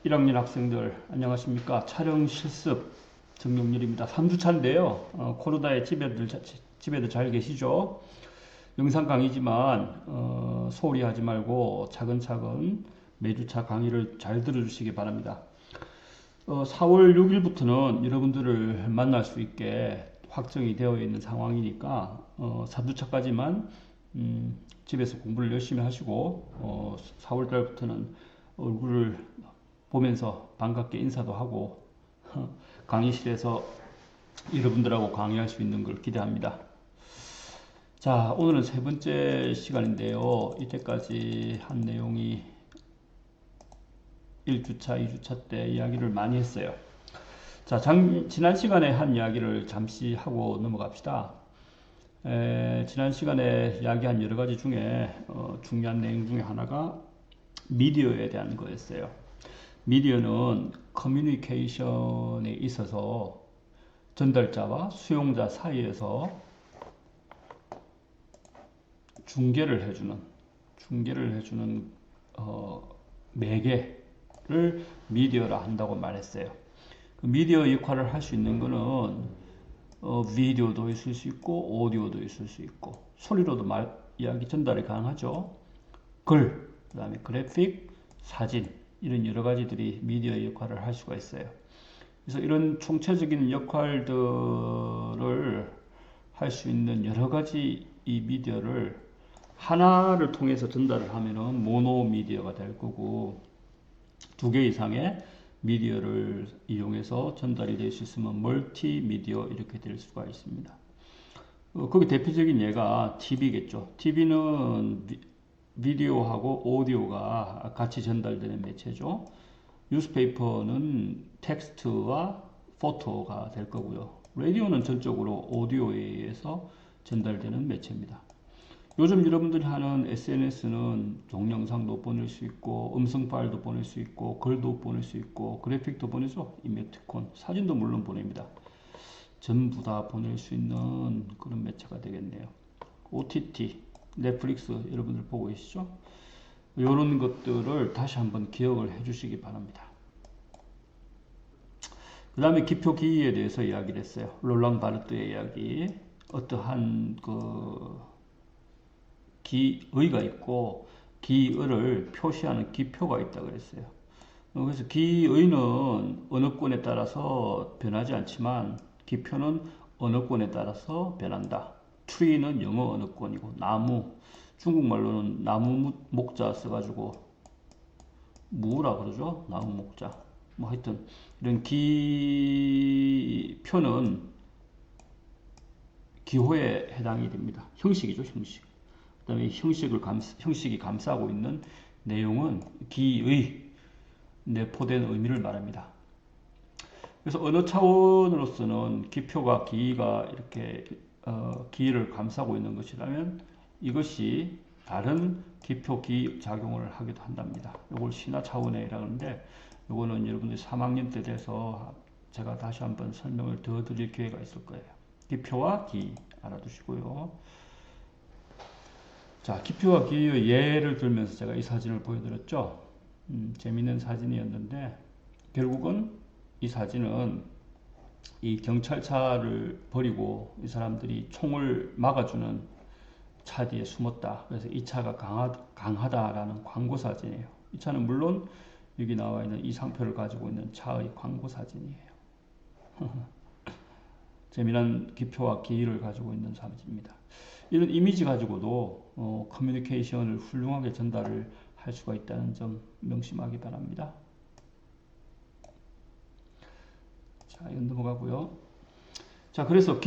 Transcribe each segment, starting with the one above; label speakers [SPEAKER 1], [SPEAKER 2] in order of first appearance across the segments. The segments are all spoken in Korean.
[SPEAKER 1] 1학년 학생들 안녕하십니까. 촬영 실습 정영렬입니다. 3주차인데요. 코로나에 집에도 잘 계시죠? 영상 강의지만 소홀히 하지 말고 차근차근 매주차 강의를 잘 들어주시기 바랍니다. 4월 6일부터는 여러분들을 만날 수 있게 확정이 되어 있는 상황이니까 3주차까지만 집에서 공부를 열심히 하시고 4월 달부터는 얼굴을 보면서 반갑게 인사도 하고 강의실에서 여러분들하고 강의할 수 있는 걸 기대합니다. 자, 오늘은 세 번째 시간인데요. 이때까지 한 내용이 1주차, 2주차 때 이야기를 많이 했어요. 자, 지난 시간에 한 이야기를 잠시 하고 넘어갑시다. 지난 시간에 이야기한 여러 가지 중에 중요한 내용 중에 하나가 미디어에 대한 거였어요. 미디어는 커뮤니케이션에 있어서 전달자와 수용자 사이에서 중계를 해주는 매개를 미디어라 한다고 말했어요. 그 미디어 역할을 할 수 있는 거는 비디오도 있을 수 있고 오디오도 있을 수 있고 소리로도 이야기 전달이 가능하죠. 글, 그 다음에 그래픽, 사진 이런 여러 가지들이 미디어 역할을 할 수가 있어요. 그래서 이런 총체적인 역할들을 할 수 있는 여러 가지 이 미디어를 하나를 통해서 전달을 하면은 모노 미디어가 될 거고 두 개 이상의 미디어를 이용해서 전달이 될 수 있으면 멀티 미디어 이렇게 될 수가 있습니다. 거기 대표적인 예가 TV겠죠. TV는 비디오하고 오디오가 같이 전달되는 매체죠. 뉴스페이퍼는 텍스트와 포토가 될 거고요. 라디오는 전적으로 오디오에 의해서 전달되는 매체입니다. 요즘 여러분들이 하는 SNS는 동영상도 보낼 수 있고 음성 파일도 보낼 수 있고 글도 보낼 수 있고 그래픽도 보내죠. 이모티콘, 사진도 물론 보냅니다. 전부 다 보낼 수 있는 그런 매체가 되겠네요. OTT, 넷플릭스 여러분들 보고 계시죠? 이런 것들을 다시 한번 기억을 해주시기 바랍니다. 그 다음에 기표 기의에 대해서 이야기를 했어요. 롤랑 바르트의 이야기. 어떠한 기의가 있고 기의를 표시하는 기표가 있다 그랬어요. 그래서 기의는 언어권에 따라서 변하지 않지만 기표는 언어권에 따라서 변한다. tree는 영어 언어권이고 나무, 중국말로는 나무 목자 써가지고 무라 그러죠. 나무 목자. 뭐 하여튼 이런 기표는 기호에 해당이 됩니다. 형식이죠, 형식. 그 다음에 형식이 감싸고 있는 내용은 기의, 내포된 의미를 말합니다. 그래서 언어 차원으로서는 기표가 기의가 이렇게 기의를 감싸고 있는 것이라면 이것이 다른 기표 기의 작용을 하기도 한답니다. 이걸 신화 차원이라고 하는데 이거는 여러분들이 3학년 때 돼서 제가 다시 한번 설명을 더 드릴 기회가 있을 거예요. 기표와 기의 알아두시고요. 자, 기표와 기의의 예를 들면서 제가 이 사진을 보여드렸죠. 재밌는 사진이었는데 결국은 이 사진은 이 경찰차를 버리고 이 사람들이 총을 막아주는 차 뒤에 숨었다. 그래서 이 차가 강하다라는 광고 사진이에요. 이 차는 물론 여기 나와 있는 이 상표를 가지고 있는 차의 광고 사진이에요. 재미난 기표와 기의를 가지고 있는 사진입니다. 이런 이미지 가지고도 커뮤니케이션을 훌륭하게 전달을 할 수가 있다는 점 명심하기 바랍니다. 자, 이건 넘어가고요. 자, 그래서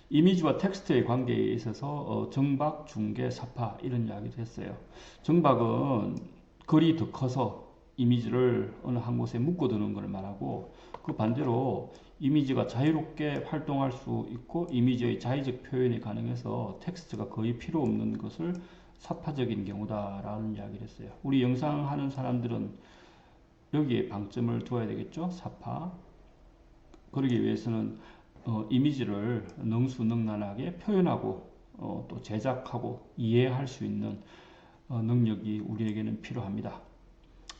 [SPEAKER 1] 이미지와 텍스트의 관계에 있어서 정박, 중계, 사파 이런 이야기도 했어요. 정박은 글이 더 커서 이미지를 어느 한 곳에 묶어두는 걸 말하고 그 반대로 이미지가 자유롭게 활동할 수 있고 이미지의 자의적 표현이 가능해서 텍스트가 거의 필요 없는 것을 사파적인 경우다라는 이야기를 했어요. 우리 영상 하는 사람들은 여기에 방점을 두어야 되겠죠. 사파. 그러기 위해서는 이미지를 능수능란하게 표현하고 또 제작하고 이해할 수 있는 능력이 우리에게는 필요합니다.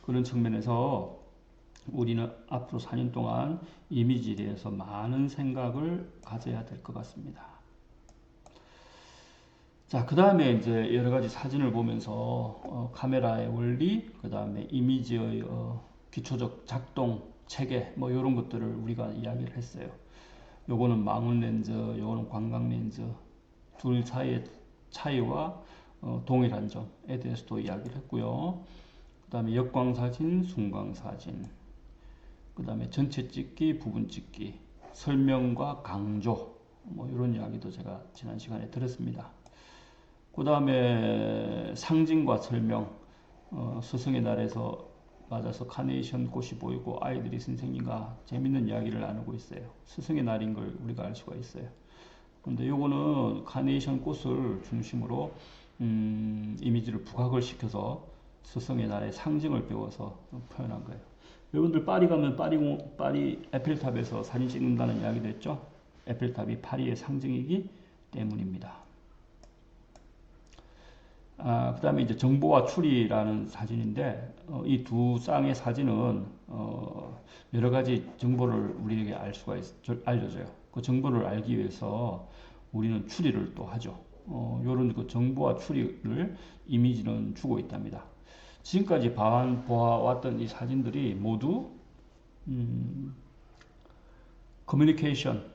[SPEAKER 1] 그런 측면에서 우리는 앞으로 4년 동안 이미지에 대해서 많은 생각을 가져야 될 것 같습니다. 자, 그 다음에 이제 여러 가지 사진을 보면서 카메라의 원리, 그 다음에 이미지의 기초적 작동 체계, 뭐 이런 것들을 우리가 이야기를 했어요. 요거는 망원 렌즈, 요거는 광각 렌즈, 둘 사이의 차이와 동일한 점에 대해서도 이야기를 했고요. 그 다음에 역광사진, 순광사진, 그 다음에 전체 찍기, 부분 찍기, 설명과 강조, 뭐 이런 이야기도 제가 지난 시간에 들었습니다. 그 다음에 상징과 설명, 스승의 날에서 맞아서 카네이션 꽃이 보이고 아이들이 선생님과 재밌는 이야기를 나누고 있어요. 스승의 날인 걸 우리가 알 수가 있어요. 근데 요거는 카네이션 꽃을 중심으로 이미지를 부각을 시켜서 스승의 날의 상징을 배워서 표현한 거예요. 여러분들 파리 가면 파리 에펠탑에서 사진 찍는다는 이야기도 했죠. 에펠탑이 파리의 상징이기 때문입니다. 그 다음에 이제 정보와 추리라는 사진인데, 이 두 쌍의 사진은, 여러 가지 정보를 우리에게 알려줘요. 그 정보를 알기 위해서 우리는 추리를 또 하죠. 요런 그 정보와 추리를 이미지는 주고 있답니다. 지금까지 보아왔던 이 사진들이 모두, 커뮤니케이션,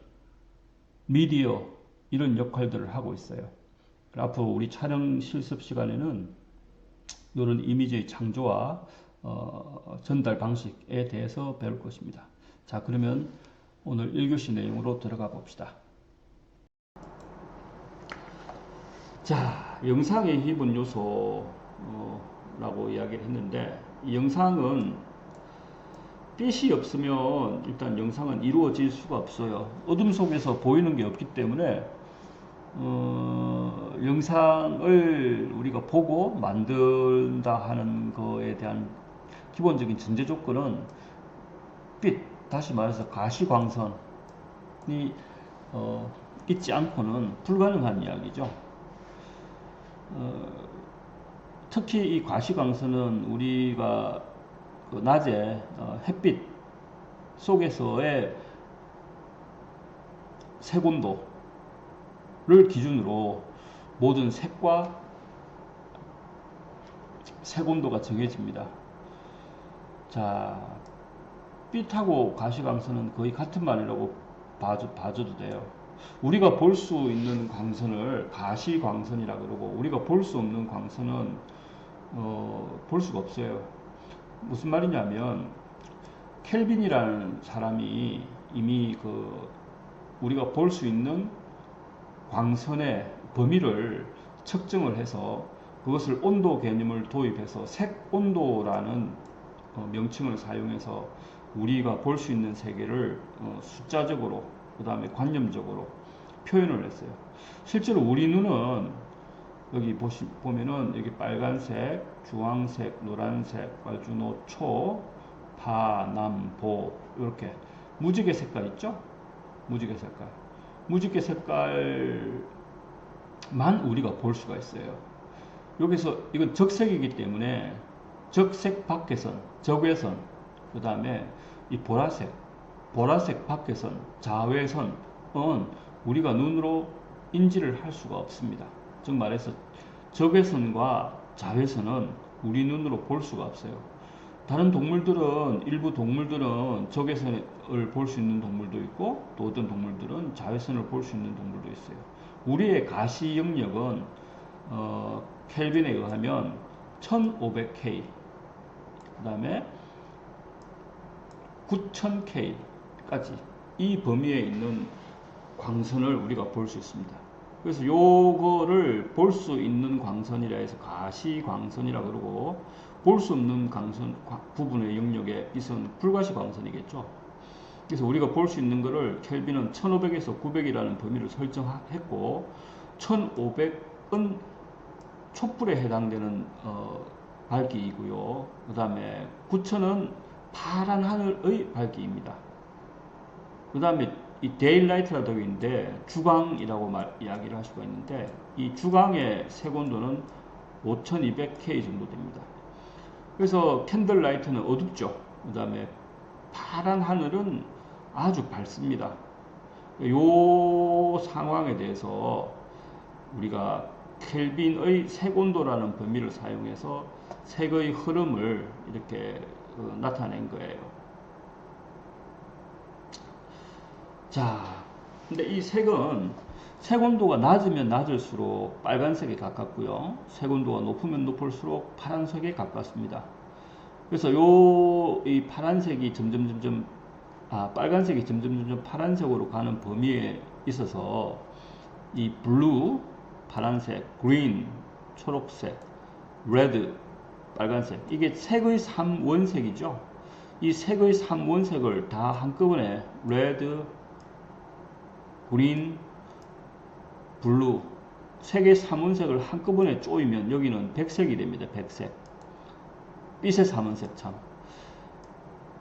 [SPEAKER 1] 미디어, 이런 역할들을 하고 있어요. 앞으로 우리 촬영 실습 시간에는 이런 이미지의 창조와 전달 방식에 대해서 배울 것입니다. 자, 그러면 오늘 1교시 내용으로 들어가 봅시다. 자, 영상의 기본 요소라고 이야기를 했는데, 이 영상은 빛이 없으면 일단 영상은 이루어질 수가 없어요. 어둠 속에서 보이는 게 없기 때문에 영상을 우리가 보고 만든다 하는 거에 대한 기본적인 전제 조건은 빛, 다시 말해서 가시광선이 있지 않고는 불가능한 이야기죠. 특히 이 가시광선은 우리가 그 낮에 햇빛 속에서의 색온도 를 기준으로 모든 색과 색온도가 정해집니다. 자, 빛하고 가시광선은 거의 같은 말이라고 봐줘도 돼요. 우리가 볼 수 있는 광선을 가시광선이라 그러고, 우리가 볼 수 없는 광선은 볼 수가 없어요. 무슨 말이냐면, 켈빈이라는 사람이 이미 우리가 볼 수 있는 광선의 범위를 측정을 해서 그것을 온도 개념을 도입해서 색온도라는 명칭을 사용해서 우리가 볼 수 있는 세계를 숫자적으로, 그 다음에 관념적으로 표현을 했어요. 실제로 우리 눈은 여기 보면은 여기 빨간색, 주황색, 노란색, 빨주노초, 파, 남, 보, 이렇게 무지개 색깔 있죠? 무지개 색깔. 무지개 색깔만 우리가 볼 수가 있어요. 여기서 이건 적색이기 때문에 적색 밖에선, 적외선, 그 다음에 이 보라색 밖에선, 자외선은 우리가 눈으로 인지를 할 수가 없습니다. 즉 말해서 적외선과 자외선은 우리 눈으로 볼 수가 없어요. 다른 동물들은, 일부 동물들은 적외선을 볼 수 있는 동물도 있고, 또 어떤 동물들은 자외선을 볼 수 있는 동물도 있어요. 우리의 가시 영역은 켈빈에 의하면 1500K, 그 다음에 9000K까지 이 범위에 있는 광선을 우리가 볼 수 있습니다. 그래서 요거를 볼 수 있는 광선이라 해서 가시광선이라 그러고, 볼 수 없는 광선 부분의 영역에 있은 불가시 광선이겠죠. 그래서 우리가 볼 수 있는 거를 켈빈은 1500에서 900이라는 범위를 설정했고, 1500은 촛불에 해당되는 밝기이고요. 그 다음에 9000은 파란 하늘의 밝기입니다. 그 다음에 이 데일라이트라고 되어 있는데 주광이라고 이야기를 할 수가 있는데, 이 주광의 색온도는 5200K 정도 됩니다. 그래서 캔들라이트는 어둡죠. 그 다음에 파란 하늘은 아주 밝습니다. 이 상황에 대해서 우리가 켈빈의 색온도라는 범위를 사용해서 색의 흐름을 이렇게 나타낸 거예요. 자, 근데 이 색은 색온도가 낮으면 낮을수록 빨간색에 가깝고요. 색온도가 높으면 높을수록 파란색에 가깝습니다. 그래서 이 파란색이 빨간색이 점점 파란색으로 가는 범위에 있어서 이 블루, 파란색, 그린, 초록색, 레드, 빨간색, 이게 색의 3원색이죠. 이 색의 3원색을 다 한꺼번에 레드, 그린, 블루, 색의 3원색을 한꺼번에 쪼이면 여기는 백색이 됩니다. 백색. 빛의 3원색 참.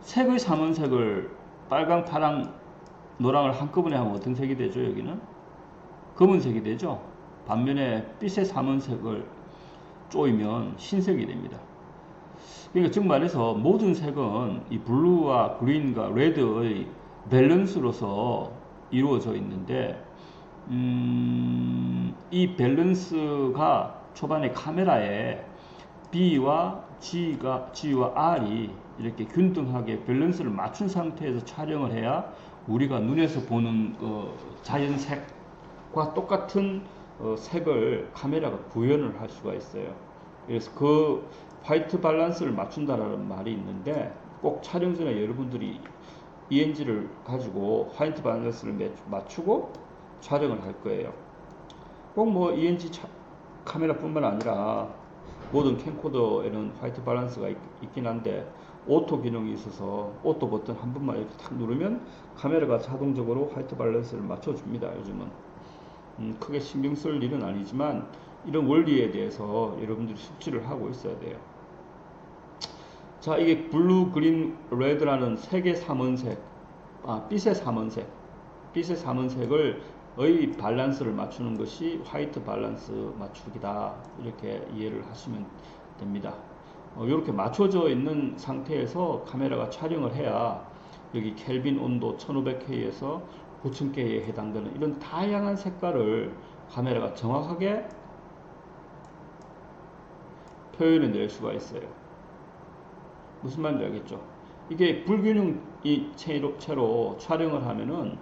[SPEAKER 1] 색의 3원색을 빨강, 파랑, 노랑을 한꺼번에 하면 어떤 색이 되죠? 여기는 검은색이 되죠. 반면에 빛의 3원색을 쪼이면 흰색이 됩니다. 그러니까 즉 말해서 모든 색은 이 블루와 그린과 레드의 밸런스로서 이루어져 있는데 이 밸런스가 초반에 카메라에 B와 G와 R이 이렇게 균등하게 밸런스를 맞춘 상태에서 촬영을 해야 우리가 눈에서 보는 자연색과 똑같은 색을 카메라가 구현을 할 수가 있어요. 그래서 그 화이트 밸런스를 맞춘다라는 말이 있는데 꼭 촬영 전에 여러분들이 ENG를 가지고 화이트 밸런스를 맞추고 촬영을 할 거예요. 꼭 뭐 ENG 카메라뿐만 아니라 모든 캠코더에는 화이트 밸런스가 있긴 한데 오토 기능이 있어서 오토 버튼 한 번만 이렇게 탁 누르면 카메라가 자동적으로 화이트 밸런스를 맞춰줍니다. 요즘은 크게 신경 쓸 일은 아니지만 이런 원리에 대해서 여러분들이 숙지를 하고 있어야 돼요. 자, 이게 블루, 그린, 레드라는 색의 3원색, 빛의 3원색, 빛의 3원색을 의 밸런스를 맞추는 것이 화이트 밸런스 맞추기다. 이렇게 이해를 하시면 됩니다. 이렇게 맞춰져 있는 상태에서 카메라가 촬영을 해야 여기 켈빈 온도 1500K에서 9000K에 해당되는 이런 다양한 색깔을 카메라가 정확하게 표현해 낼 수가 있어요. 무슨 말인지 알겠죠? 이게 불균형이 채로 촬영을 하면은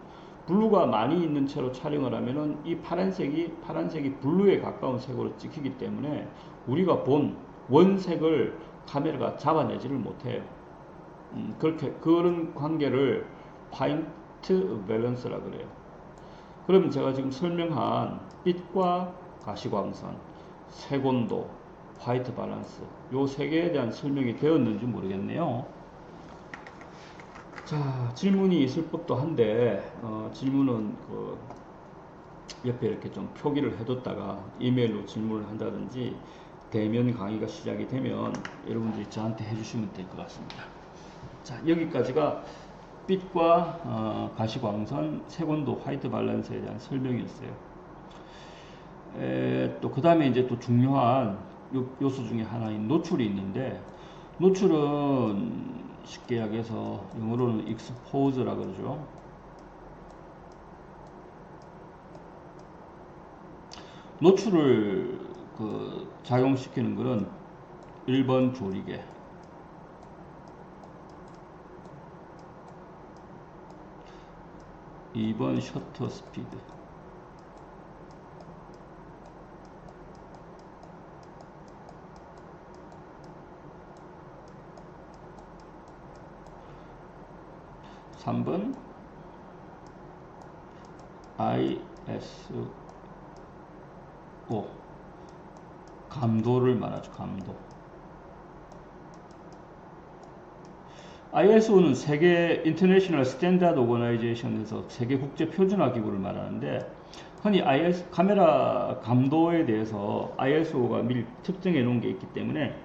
[SPEAKER 1] 블루가 많이 있는 채로 촬영을 하면은 이 파란색이 블루에 가까운 색으로 찍히기 때문에 우리가 본 원색을 카메라가 잡아내지를 못해요. 그런 관계를 화이트 밸런스라 그래요. 그럼 제가 지금 설명한 빛과 가시광선, 색온도, 화이트 밸런스 요 세 개에 대한 설명이 되었는지 모르겠네요. 자, 질문이 있을 법도 한데 질문은 그 옆에 이렇게 좀 표기를 해뒀다가 이메일로 질문을 한다든지 대면 강의가 시작이 되면 여러분들이 저한테 해주시면 될 것 같습니다. 자, 여기까지가 빛과 가시광선, 색온도, 화이트 밸런스에 대한 설명이었어요. 또 그 다음에 이제 또 중요한 요소 중에 하나인 노출이 있는데, 노출은 쉽게 이야기해서 영어로는 expose라 그러죠. 노출을 작용시키는 것은 1번 조리개, 2번 셔터 스피드, 3번 ISO 감도를 말하죠. 감도. ISO는 세계 인터내셔널 스탠다드 오거나이제이션에서 세계 국제 표준화 기구를 말하는데, 흔히 카메라 감도에 대해서 ISO가 미리 특정해 놓은 게 있기 때문에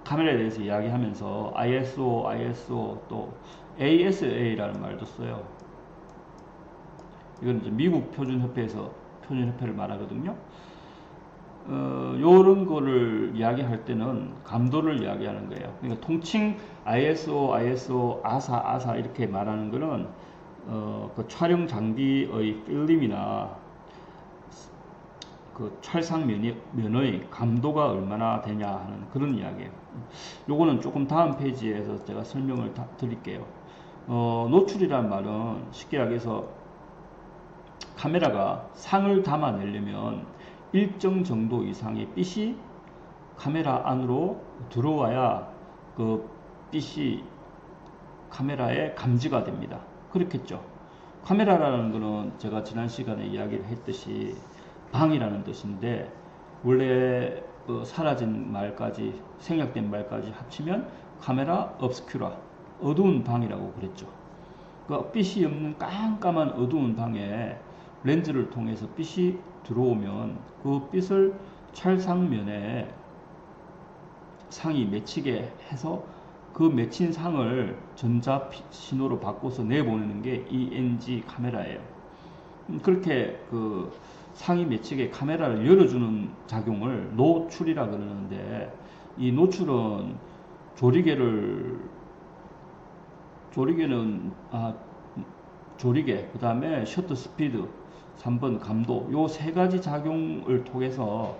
[SPEAKER 1] 카메라에 대해서 이야기하면서 ISO 또 ASA라는 말도 써요. 이건 이제 미국 표준협회에서 표준협회를 말하거든요. 요런 거를 이야기할 때는 감도를 이야기하는 거예요. 그러니까 통칭 ISO, ASA 이렇게 말하는 거는 그 촬영 장비의 필름이나 그 촬상 면의 감도가 얼마나 되냐 하는 그런 이야기예요. 요거는 조금 다음 페이지에서 제가 설명을 드릴게요. 노출이란 말은 쉽게 이야기해서 카메라가 상을 담아내려면 일정 정도 이상의 빛이 카메라 안으로 들어와야 그 빛이 카메라에 감지가 됩니다. 그렇겠죠. 카메라라는 거는 제가 지난 시간에 이야기를 했듯이 방이라는 뜻인데, 원래 사라진 말까지, 생략된 말까지 합치면 카메라 obscura, 어두운 방이라고 그랬죠. 그 빛이 없는 깜깜한 어두운 방에 렌즈를 통해서 빛이 들어오면 그 빛을 촬상면에 상이 맺히게 해서 그 맺힌 상을 전자 신호로 바꿔서 내보내는 게 ENG 카메라예요. 그렇게 그 상이 맺히게 카메라를 열어주는 작용을 노출이라 그러는데, 이 노출은 조리개, 그 다음에 셔터 스피드, 3번 감도, 요 세 가지 작용을 통해서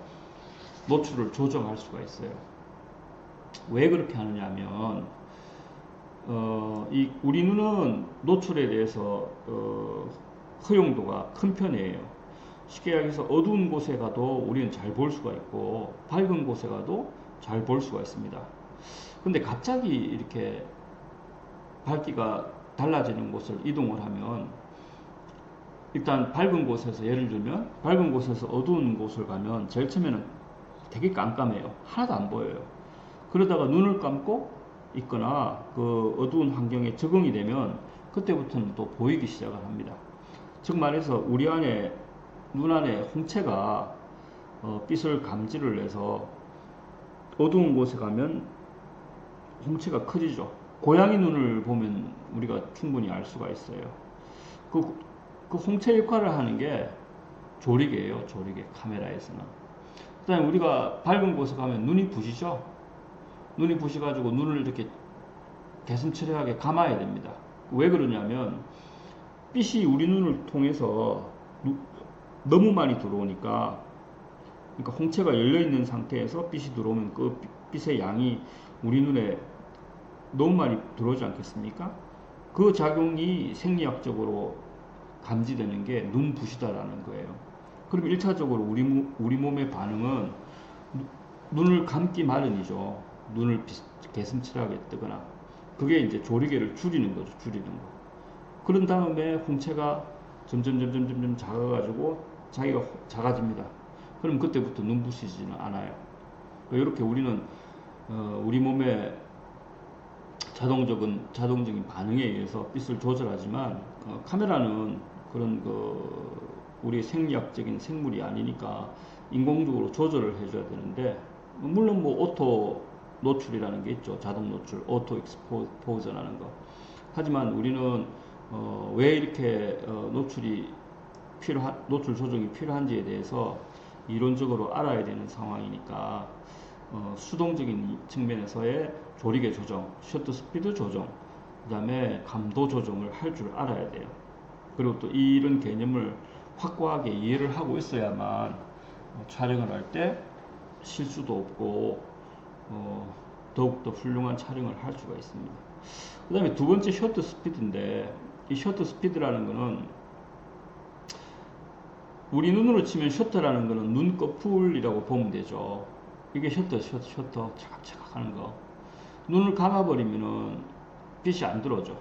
[SPEAKER 1] 노출을 조정할 수가 있어요. 왜 그렇게 하느냐 하면, 우리 눈은 노출에 대해서 허용도가 큰 편이에요. 쉽게 얘기해서 어두운 곳에 가도 우리는 잘 볼 수가 있고, 밝은 곳에 가도 잘 볼 수가 있습니다. 근데 갑자기 이렇게 밝기가 달라지는 곳을 이동을 하면, 일단 밝은 곳에서, 예를 들면 밝은 곳에서 어두운 곳을 가면 제일 처음에는 되게 깜깜해요. 하나도 안 보여요. 그러다가 눈을 감고 있거나 그 어두운 환경에 적응이 되면 그때부터는 또 보이기 시작을 합니다. 즉 말해서 우리 안에, 눈 안에 홍채가 빛을 감지를 해서 어두운 곳에 가면 홍채가 커지죠. 고양이 눈을 보면 우리가 충분히 알 수가 있어요. 그 홍채 역할을 하는 게 조리개예요. 조리개, 카메라에서는. 그 다음에 우리가 밝은 곳에 가면 눈이 부시죠. 눈이 부시가지고 눈을 이렇게 개슴츠레하게 감아야 됩니다. 왜 그러냐면 빛이 우리 눈을 통해서 너무 많이 들어오니까, 그러니까 홍채가 열려있는 상태에서 빛이 들어오면 그 빛의 양이 우리 눈에 너무 많이 들어오지 않겠습니까? 그 작용이 생리학적으로 감지되는 게 눈부시다라는 거예요. 그럼 1차적으로 우리 몸의 반응은 눈을 감기 마련이죠. 눈을 개슴츠레하게 뜨거나. 그게 이제 조리개를 줄이는 거죠. 줄이는 거. 그런 다음에 홍채가 점점 작아가지고 자기가 작아집니다. 그럼 그때부터 눈부시지는 않아요. 이렇게 우리는 우리 몸의 자동적인 반응에 의해서 빛을 조절하지만, 카메라는 그런 우리 생리학적인 생물이 아니니까 인공적으로 조절을 해줘야 되는데, 물론 뭐 오토 노출이라는 게 있죠. 자동 노출, 오토 익스포저라는 거. 하지만 우리는 왜 이렇게 노출 조정이 필요한지에 대해서 이론적으로 알아야 되는 상황이니까, 수동적인 측면에서의 조리개 조정, 셔터 스피드 조정, 그 다음에 감도 조정을 할 줄 알아야 돼요. 그리고 또 이런 개념을 확고하게 이해를 하고 있어야만 촬영을 할 때 실수도 없고 더욱더 훌륭한 촬영을 할 수가 있습니다. 그 다음에 두 번째 셔터 스피드인데, 이 셔터 스피드라는 거는 우리 눈으로 치면 셔터라는 거는 눈꺼풀이라고 보면 되죠. 이게 셔터 차각차각 하는 거. 눈을 감아버리면은 빛이 안 들어오죠.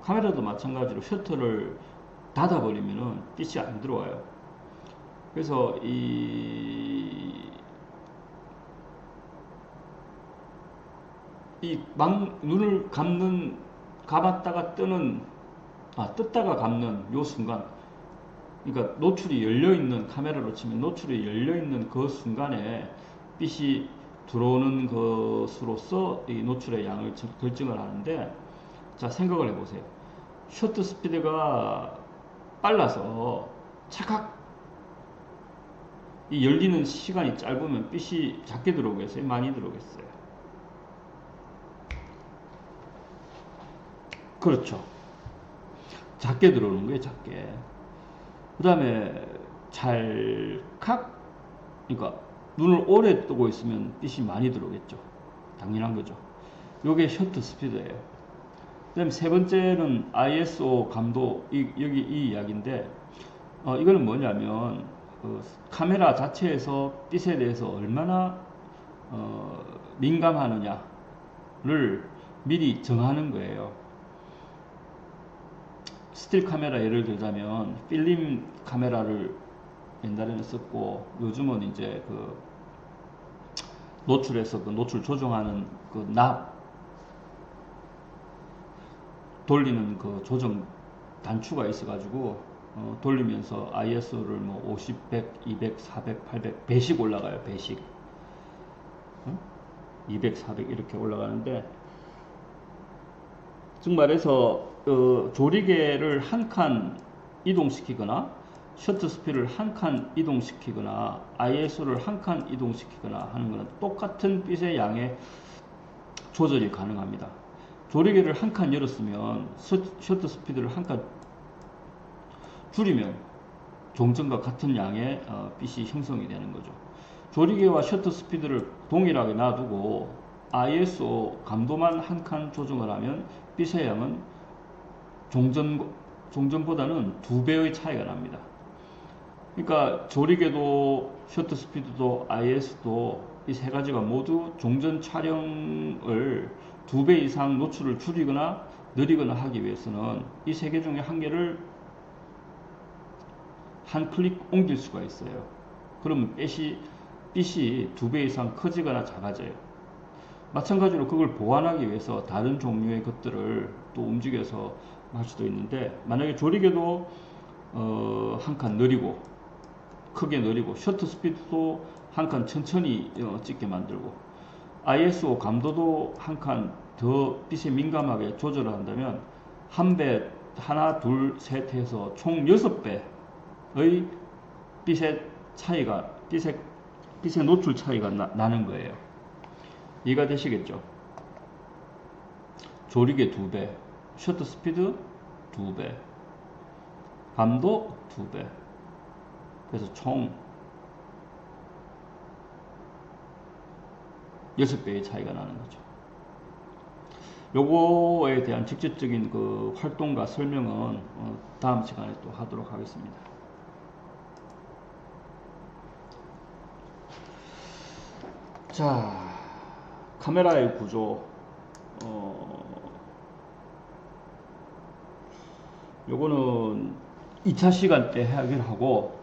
[SPEAKER 1] 카메라도 마찬가지로 셔터를 닫아버리면은 빛이 안 들어와요. 그래서 눈을 감았다가 떴다가 감는 요 순간, 그러니까 노출이 열려있는, 카메라로 치면 노출이 열려있는 그 순간에 빛이 들어오는 것으로서 이 노출의 양을 결정을 하는데, 자, 생각을 해보세요. 셔터 스피드가 빨라서 착각 이 열리는 시간이 짧으면 빛이 작게 들어오겠어요? 많이 들어오겠어요? 그렇죠. 작게 들어오는 거예요, 작게. 그 다음에 찰칵, 그러니까 눈을 오래 뜨고 있으면 빛이 많이 들어오겠죠. 당연한 거죠. 요게 셔터 스피드예요. 그 다음에 세 번째는 ISO 감도, 여기 이 이야기인데, 이거는 뭐냐면, 카메라 자체에서 빛에 대해서 얼마나 민감하느냐를 미리 정하는 거예요. 스틸 카메라 예를 들자면 필름 카메라를 옛날에는 썼고, 요즘은 이제 그 노출해서 그 노출 조정하는 그 납 돌리는 그 조정 단추가 있어가지고 돌리면서 ISO를 뭐 50, 100, 200, 400, 800 배씩 올라가요. 배씩 200, 400 이렇게 올라가는데, 즉 말해서 조리개를 한 칸 이동시키거나 셔터 스피드를 한 칸 이동시키거나 ISO를 한 칸 이동시키거나 하는 것은 똑같은 빛의 양의 조절이 가능합니다. 조리개를 한 칸 열었으면 셔터 스피드를 한 칸 줄이면 종전과 같은 양의 빛이 형성이 되는 거죠. 조리개와 셔터 스피드를 동일하게 놔두고 ISO 감도만 한 칸 조정을 하면 빛의 양은 종전보다는 2배의 차이가 납니다. 그러니까 조리개도 셔터 스피드도 IS도 이 세 가지가 모두 종전 촬영을 2배 이상 노출을 줄이거나 느리거나 하기 위해서는 이 세 개 중에 한 개를 한 클릭 옮길 수가 있어요. 그러면 빛이 2배 이상 커지거나 작아져요. 마찬가지로 그걸 보완하기 위해서 다른 종류의 것들을 또 움직여서 할 수도 있는데, 만약에 조리개도 한 칸 느리고 크게 느리고 셔터 스피드도 한 칸 천천히 찍게 만들고 ISO 감도도 한 칸 더 빛에 민감하게 조절을 한다면 한 배, 하나, 둘, 셋 해서 총 6배의 빛의 차이가, 빛의 노출 차이가 나는 거예요. 이해가 되시겠죠? 조리개 2배, 셔터 스피드 2배, 감도 2배. 그래서 총 6배의 차이가 나는 거죠. 요거에 대한 직접적인 그 활동과 설명은 다음 시간에 또 하도록 하겠습니다. 자, 카메라의 구조. 요거는 2차 시간 때 해결하고,